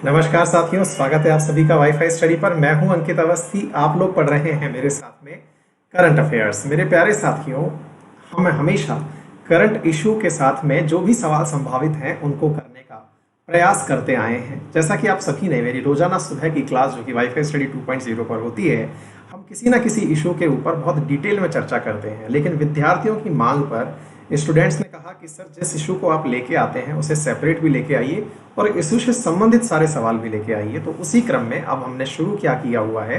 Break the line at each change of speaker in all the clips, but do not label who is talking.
नमस्कार साथियों, स्वागत है आप सभी का वाईफाई स्टडी पर। मैं हूं अंकित अवस्थी। आप लोग पढ़ रहे हैं मेरे साथ में करंट अफेयर्स। मेरे प्यारे साथियों, हम हमेशा करंट इशू के साथ में जो भी सवाल संभावित हैं उनको करने का प्रयास करते आए हैं। जैसा कि आप सभी ने मेरी रोजाना सुबह की क्लास जो कि वाईफाई स्टडी 2.0 पर होती है, हम किसी ना किसी इशू के ऊपर बहुत डिटेल में चर्चा करते हैं। लेकिन विद्यार्थियों की मांग पर स्टूडेंट्स ने कहा कि सर, जिस इशू को आप लेके आते हैं उसे सेपरेट भी लेके आइए और इशू से संबंधित सारे सवाल भी लेके आइए। तो उसी क्रम में अब हमने शुरू क्या किया हुआ है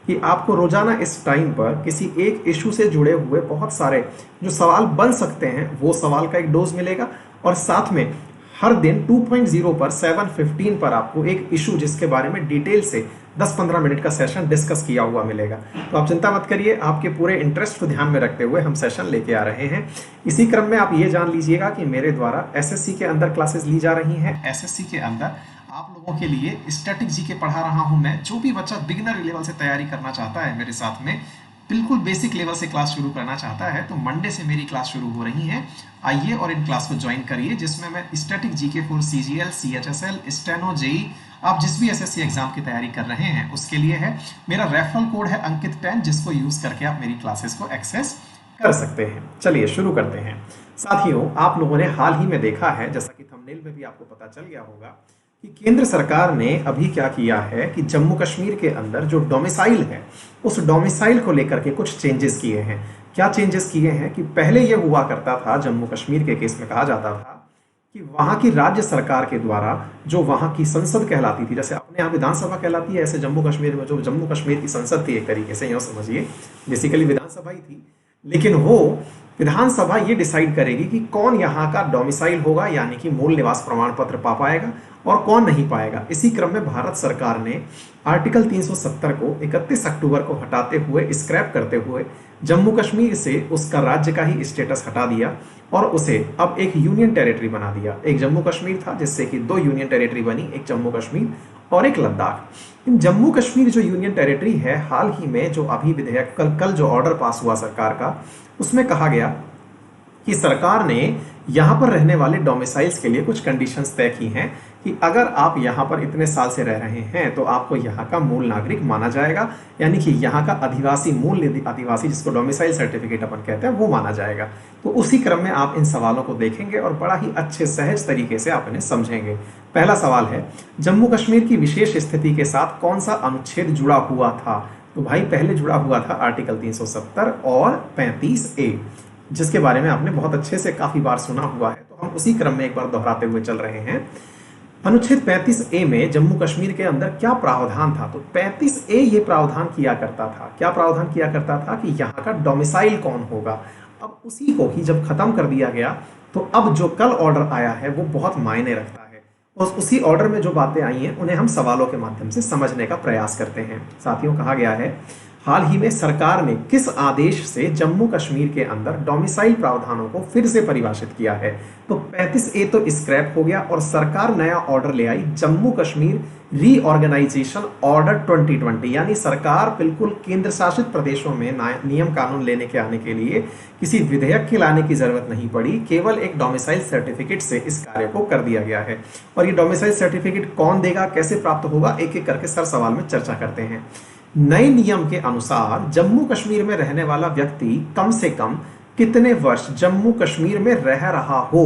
कि आपको रोजाना इस टाइम पर किसी एक इशू से जुड़े हुए बहुत सारे जो सवाल बन सकते हैं वो सवाल का एक डोज मिलेगा, और साथ में हर दिन 2.0 पर 7:15 पर आपको एक इशू जिसके बारे में डिटेल से 10-15 मिनट का सेशन डिस्कस किया हुआ मिलेगा। तो आप चिंता मत करिए, आपके पूरे इंटरेस्ट को ध्यान में रखते हुए हम सेशन लेके आ रहे हैं। इसी क्रम में आप ये जान लीजिएगा कि मेरे द्वारा एसएससी के अंदर क्लासेस ली जा रही हैं। एसएससी के अंदर आप लोगों के लिए स्टैटिक जीके पढ़ा रहा हूं मैं। जो भी बच्चा बिगिनर लेवल से तैयारी करना चाहता है, मेरे साथ में बिल्कुल बेसिक लेवल से क्लास शुरू करना चाहता है, तो मंडे से मेरी क्लास शुरू हो रही है। आइए और इन क्लास को ज्वाइन करिए, जिसमें मैं static GK for CGL, CHSL, steno, JE, आप जिस भी एसएससी एग्जाम की तैयारी कर रहे हैं उसके लिए है। मेरा रेफरल कोड है अंकित10, जिसको यूज करके आप मेरी क्लासेस को एक्सेस कर सकते हैं। चलिए शुरू करते हैं। साथियों, आप लोगों ने हाल ही में देखा है, जैसा कि थंबनेल में भी आपको पता चल गया होगा, कि केंद्र सरकार ने अभी क्या किया है कि जम्मू कश्मीर के अंदर जो डोमिसाइल है उस डोमिसाइल को लेकर के कुछ चेंजेस किए हैं। क्या चेंजेस किए हैं कि पहले यह हुआ करता था, जम्मू कश्मीर के केस में कहा जाता था कि वहां की राज्य सरकार के द्वारा जो वहां की संसद कहलाती थी, जैसे अपने यहाँ विधानसभा कहलाती है, ऐसे जम्मू कश्मीर में जो जम्मू कश्मीर की संसद थी, एक तरीके से यूं समझिए, बेसिकली विधानसभा ही थी, लेकिन वो विधानसभा ये डिसाइड करेगी कि कौन यहाँ का डोमिसाइल होगा, यानी कि मूल निवास प्रमाण पत्र पा पाएगा और कौन नहीं पाएगा। इसी क्रम में भारत सरकार ने आर्टिकल 370 को 31 अक्टूबर को हटाते हुए, स्क्रैप करते हुए, जम्मू कश्मीर से उसका राज्य का ही स्टेटस हटा दिया और उसे अब एक यूनियन टेरिटरी बना दिया। एक जम्मू कश्मीर था जिससे कि 2 यूनियन टेरिटरी बनी, एक जम्मू कश्मीर और एक लद्दाख। इन जम्मू कश्मीर जो यूनियन टेरिटरी है, हाल ही में जो अभी विधेयक कल जो ऑर्डर पास हुआ सरकार का, उसमें कहा गया कि सरकार ने यहाँ पर रहने वाले डोमिसाइल्स के लिए कुछ कंडीशंस तय की हैं कि अगर आप यहाँ पर इतने साल से रह रहे हैं तो आपको यहाँ का मूल नागरिक माना जाएगा, यानी कि यहाँ का अधिवासी, मूल आदिवासी, जिसको डोमिसाइल सर्टिफिकेट अपन कहते हैं, वो माना जाएगा। तो उसी क्रम में आप इन सवालों को देखेंगे और बड़ा ही अच्छे सहज तरीके से आप इन्हें समझेंगे। पहला सवाल है, जम्मू कश्मीर की विशेष स्थिति के साथ कौन सा अनुच्छेद जुड़ा हुआ था? तो भाई पहले जुड़ा हुआ था आर्टिकल 370 और 35A, जिसके बारे में आपने बहुत अच्छे से काफी बार सुना हुआ है। तो हम उसी क्रम में एक बार दोहराते हुए चल रहे हैं। अनुच्छेद 35A में जम्मू कश्मीर के अंदर क्या प्रावधान था? तो 35A ये प्रावधान किया करता था, क्या प्रावधान किया करता था कि यहाँ का डोमिसाइल कौन होगा। अब उसी को ही जब खत्म कर दिया गया तो अब जो कल ऑर्डर आया है वो बहुत मायने रखता है, और उसी ऑर्डर में जो बातें आई हैं उन्हें हम सवालों के माध्यम से समझने का प्रयास करते हैं। साथियों, कहा गया है, हाल ही में सरकार ने किस आदेश से जम्मू कश्मीर के अंदर डोमिसाइल प्रावधानों को फिर से परिभाषित किया है? तो 35A तो स्क्रैप हो गया और सरकार नया ऑर्डर ले आई, जम्मू कश्मीर रीऑर्गेनाइजेशन ऑर्डर 2020, यानी सरकार बिल्कुल केंद्र शासित प्रदेशों में नियम कानून लेने के आने के लिए किसी विधेयक के लाने की जरूरत नहीं पड़ी, केवल एक डोमिसाइल सर्टिफिकेट से इस कार्य को कर दिया गया है। और ये डोमिसाइल सर्टिफिकेट कौन देगा, कैसे प्राप्त होगा, एक एक करके सर सवाल में चर्चा करते हैं। नए नियम के अनुसार जम्मू कश्मीर में रहने वाला व्यक्ति कम से कम कितने वर्ष जम्मू कश्मीर में रह रहा हो,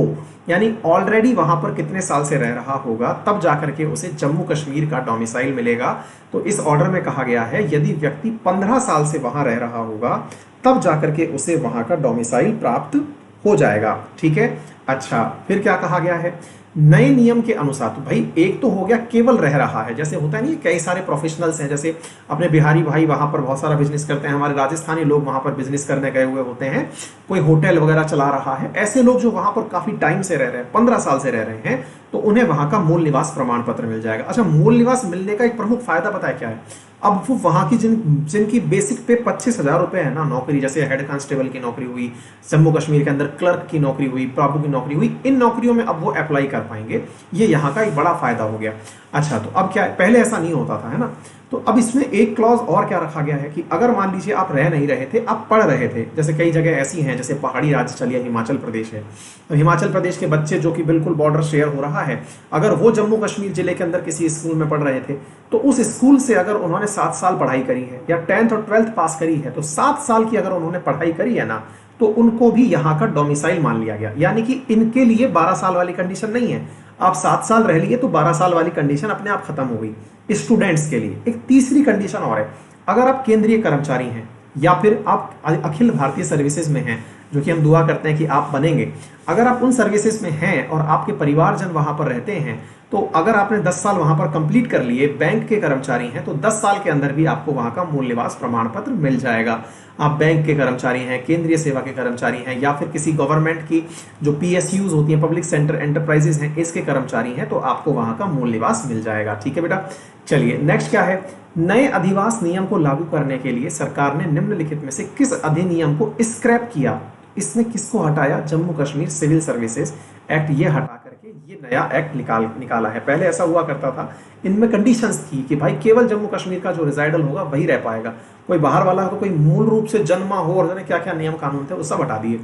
यानी ऑलरेडी वहां पर कितने साल से रह रहा होगा, तब जाकर के उसे जम्मू कश्मीर का डोमिसाइल मिलेगा। तो इस ऑर्डर में कहा गया है यदि व्यक्ति 15 साल से वहां रह रहा होगा तब जाकर के उसे वहां का डोमिसाइल प्राप्त हो जाएगा। ठीक है। अच्छा, फिर क्या कहा गया है? नए नियम के अनुसार, तो भाई एक तो हो गया केवल रह रहा है, जैसे होता है नहीं, कई सारे प्रोफेशनल्स हैं, जैसे अपने बिहारी भाई वहां पर बहुत सारा बिजनेस करते हैं, हमारे राजस्थानी लोग वहां पर बिजनेस करने गए हुए होते हैं, कोई होटल वगैरह चला रहा है, ऐसे लोग जो वहां पर काफी टाइम से रह रहे हैं, 15 साल से रह रहे हैं, तो उन्हें वहां का मूल निवास प्रमाण पत्र मिल जाएगा। अच्छा, मूल निवास मिलने का एक प्रमुख फायदा पता है क्या है? अब वो वहां की जिनकी बेसिक पे 25,000 रुपए है ना नौकरी, जैसे हेड कांस्टेबल की नौकरी हुई, जम्मू कश्मीर के अंदर क्लर्क की नौकरी हुई, प्रभु की नौकरी हुई, इन नौकरियों में अब वो अप्लाई कर पाएंगे। ये यहाँ का एक बड़ा फायदा हो गया। अच्छा, तो अब क्या है, पहले ऐसा नहीं होता था, है ना? तो अब इसमें एक क्लॉज और क्या रखा गया है कि अगर मान लीजिए आप रह नहीं रहे थे, आप पढ़ रहे थे, जैसे कई जगह ऐसी हैं, जैसे पहाड़ी राज्य चलिए हिमाचल प्रदेश है, तो हिमाचल प्रदेश के बच्चे जो कि बिल्कुल बॉर्डर शेयर हो रहा है, अगर वो जम्मू कश्मीर जिले के अंदर किसी स्कूल में पढ़ रहे थे, तो उस स्कूल से अगर उन्होंने 7 साल पढ़ाई करी है या 10th और 12th पास करी है, तो 7 साल की अगर उन्होंने पढ़ाई करी है ना, तो उनको भी यहाँ का डोमिसाइल मान लिया गया। यानी कि इनके लिए 12 साल वाली कंडीशन नहीं है, आप 7 साल रह लिए तो 12 साल वाली कंडीशन अपने आप खत्म हो गई स्टूडेंट्स के लिए। एक तीसरी कंडीशन और है, अगर आप केंद्रीय कर्मचारी हैं या फिर आप अखिल भारतीय सर्विसेज में हैं, जो कि हम दुआ करते हैं कि आप बनेंगे, अगर आप उन सर्विसेज में हैं और आपके परिवारजन वहां पर रहते हैं, तो अगर आपने 10 साल वहां पर कंप्लीट कर लिए, बैंक के कर्मचारी हैं, तो 10 साल के अंदर भी आपको वहां का मूल निवास प्रमाण पत्र मिल जाएगा। आप बैंक के कर्मचारी हैं, केंद्रीय सेवा के कर्मचारी हैं, या फिर किसी गवर्नमेंट की जो PSUs होती हैं, पब्लिक सेक्टर एंटरप्राइजेज हैं, इसके कर्मचारी हैं, तो आपको वहां का मूल निवास मिल जाएगा। ठीक है बेटा, चलिए नेक्स्ट क्या है, नए अधिवास नियम को लागू करने के लिए सरकार ने निम्नलिखित में से किस अधिनियम को स्क्रैप किया? इसमें किसको हटाया? Jammu Kashmir civil services act, ये हटा करके ये नया एक्ट निकाला है। पहले ऐसा हुआ करता था, इनमें कंडीशंस थी कि भाई केवल जम्मू कश्मीर का जो रेजिडेंट होगा वही रह पाएगा, कोई बाहर वाला तो कोई मूल रूप से जन्मा हो और क्या क्या नियम कानून थे वो सब हटा दिए।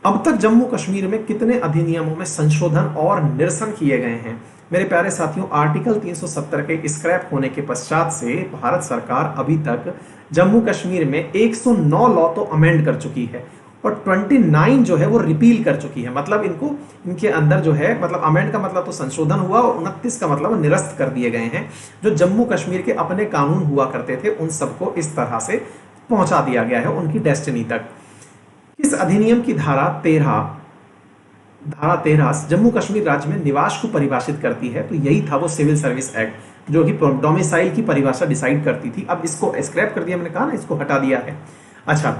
अब तक जम्मू कश्मीर में कितने अधिनियमों में संशोधन और निरसन किए गए हैं? मेरे प्यारे साथियों, आर्टिकल 370 के स्क्रैप होने के पश्चात से भारत सरकार अभी तक जम्मू कश्मीर में 109 लॉ तो अमेंड कर चुकी है और 29 जो है वो रिपील कर चुकी है। मतलब इनके अंदर जो है, मतलब अमेंड का मतलब तो संशोधन हुआ, और 29 का मतलब निरस्त कर दिए गए हैं। जो जम्मू कश्मीर के अपने कानून हुआ करते थे उन सबको इस तरह से पहुंचा दिया गया है उनकी डेस्टिनी तक। किस अधिनियम की धारा 13 जम्मू कश्मीर राज्य में निवास को परिभाषित करती है? तो यही था वो सिविल सर्विस एक्ट, जो कि डोमिसाइल की परिभाषा डिसाइड करती थी। अब इसको स्क्रैप कर दिया, मैंने कहा ना, इसको हटा दिया है। अच्छा,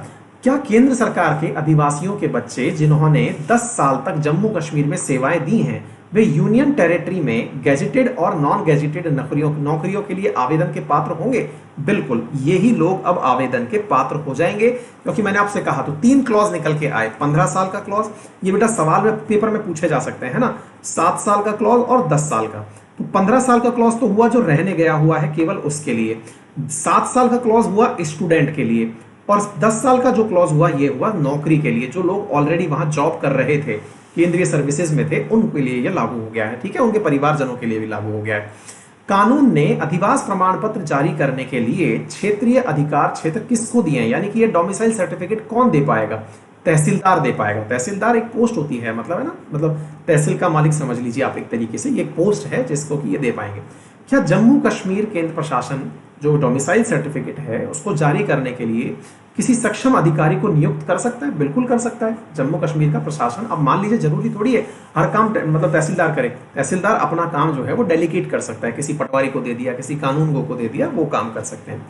क्या केंद्र सरकार के अधिवासियों के बच्चे जिन्होंने 10 साल तक जम्मू कश्मीर में सेवाएं दी हैं, वे यूनियन टेरिटरी में गैजेटेड और नॉन गैजेटेड नौकरियों के लिए आवेदन के पात्र होंगे? बिल्कुल, यही लोग अब आवेदन के पात्र हो जाएंगे, क्योंकि मैंने आपसे कहा तो 3 क्लॉज निकल के आए। 15 साल का क्लॉज, ये बेटा सवाल में पेपर में पूछे जा सकते हैं ना, 7 साल का क्लॉज और 10 साल का। तो 15 साल का क्लॉज तो हुआ जो रहने गया हुआ है केवल उसके लिए, 7 साल का क्लॉज हुआ स्टूडेंट के लिए, और 10 साल का जो क्लॉज हुआ ये हुआ नौकरी के लिए, जो लोग ऑलरेडी वहां जॉब कर रहे थे, केंद्रीय सर्विसेज में थे, उनके लिए ये लागू हो गया है। ठीक है, उनके परिवारजनों के लिए भी लागू हो गया है। कानून ने अधिवास प्रमाण पत्र जारी करने के लिए क्षेत्रीय अधिकार क्षेत्र किसको दिए हैं? यानी कि ये डोमिसाइल सर्टिफिकेट कौन दे पाएगा? तहसीलदार दे पाएगा। तहसीलदार एक पोस्ट होती है, मतलब है ना, मतलब तहसील का मालिक समझ लीजिए आप एक तरीके से, ये एक पोस्ट है जिसको कि ये दे पाएंगे। क्या जम्मू कश्मीर केंद्र प्रशासन जो डोमिसाइल सर्टिफिकेट है उसको जारी करने के लिए किसी सक्षम अधिकारी को नियुक्त कर सकता है? बिल्कुल कर सकता है जम्मू कश्मीर का प्रशासन। अब मान लीजिए जरूरी थोड़ी है हर काम मतलब तहसीलदार करे, तहसीलदार अपना काम जो है वो डेलीगेट कर सकता है, किसी पटवारी को दे दिया, किसी कानूनगो को दे दिया, वो काम कर सकते हैं।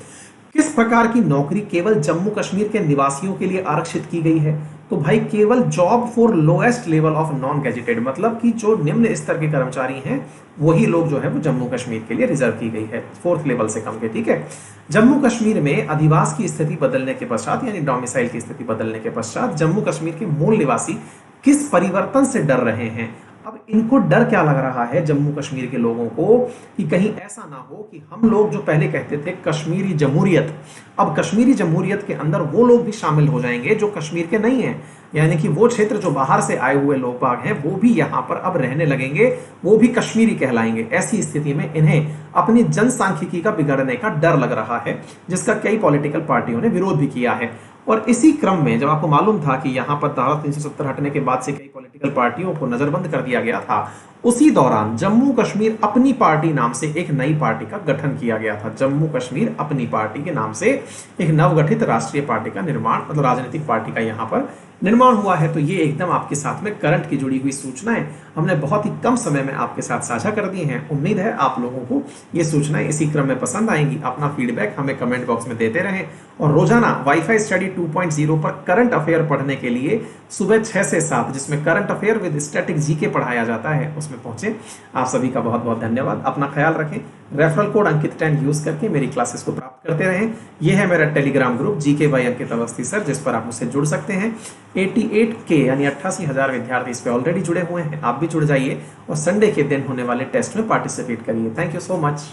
किस प्रकार की नौकरी केवल जम्मू कश्मीर के निवासियों के लिए आरक्षित की गई है? तो भाई केवल job for lowest level of non gazetted, मतलब कि जो निम्न स्तर के कर्मचारी हैं वही लोग जो है वो जम्मू कश्मीर के लिए रिजर्व की गई है, 4th लेवल से कम के। ठीक है, जम्मू कश्मीर में अधिवास की स्थिति बदलने के पश्चात, यानी डोमिसाइल की स्थिति बदलने के पश्चात जम्मू कश्मीर के मूल निवासी किस परिवर्तन से डर रहे हैं? अब इनको डर क्या लग रहा है जम्मू कश्मीर के लोगों को कि कहीं ऐसा ना हो कि हम लोग जो पहले कहते थे कश्मीरी जमहूरियत, अब कश्मीरी जमहूरियत के अंदर वो लोग भी शामिल हो जाएंगे जो कश्मीर के नहीं हैं, यानी कि वो क्षेत्र जो बाहर से आए हुए लोग बाग हैं वो भी यहाँ पर अब रहने लगेंगे, वो भी कश्मीरी कहलाएंगे। ऐसी स्थिति में इन्हें अपनी जनसांख्यिकी का बिगड़ने का डर लग रहा है, जिसका कई पॉलिटिकल पार्टियों ने विरोध भी किया है। और इसी क्रम में जब आपको मालूम था कि यहाँ पर धारा 370 हटने के बाद से कई पॉलिटिकल पार्टियों को नजरबंद कर दिया गया था, उसी दौरान जम्मू कश्मीर अपनी पार्टी नाम से एक नई पार्टी का गठन किया गया था। जम्मू कश्मीर अपनी पार्टी के नाम से एक नवगठित राष्ट्रीय पार्टी का निर्माण, मतलब राजनीतिक पार्टी का यहाँ पर निर्माण हुआ है। तो ये एकदम आपके साथ में करंट की जुड़ी हुई सूचनाएं हमने बहुत ही कम समय में आपके साथ साझा कर दी हैं। उम्मीद है आप लोगों को ये सूचनाएं इसी क्रम में पसंद आएंगी। अपना फीडबैक हमें कमेंट बॉक्स में देते रहें और रोजाना वाईफाई स्टडी 2.0 पर करंट अफेयर पढ़ने के लिए सुबह 6 से 7, जिसमें current affair with static GK पढ़ाया जाता है, उसमें पहुंचे। आप सभी का बहुत बहुत धन्यवाद। अपना ख्याल रखें। रेफरल कोड अंकित 10 यूज करके मेरी क्लासेस को प्राप्त करते रहें। यह है मेरा Telegram group GK by Ankit Awasthi sir, जिस पर आप मुझसे जुड़ सकते हैं। 88K यानी 88,000 विद्यार्थी इस पे ऑलरेडी जुड़े हुए हैं। आप भी जुड़ जाइए और संडे के दिन होने वाले टेस्ट में पार्टिसिपेट करिए। Thank you so much.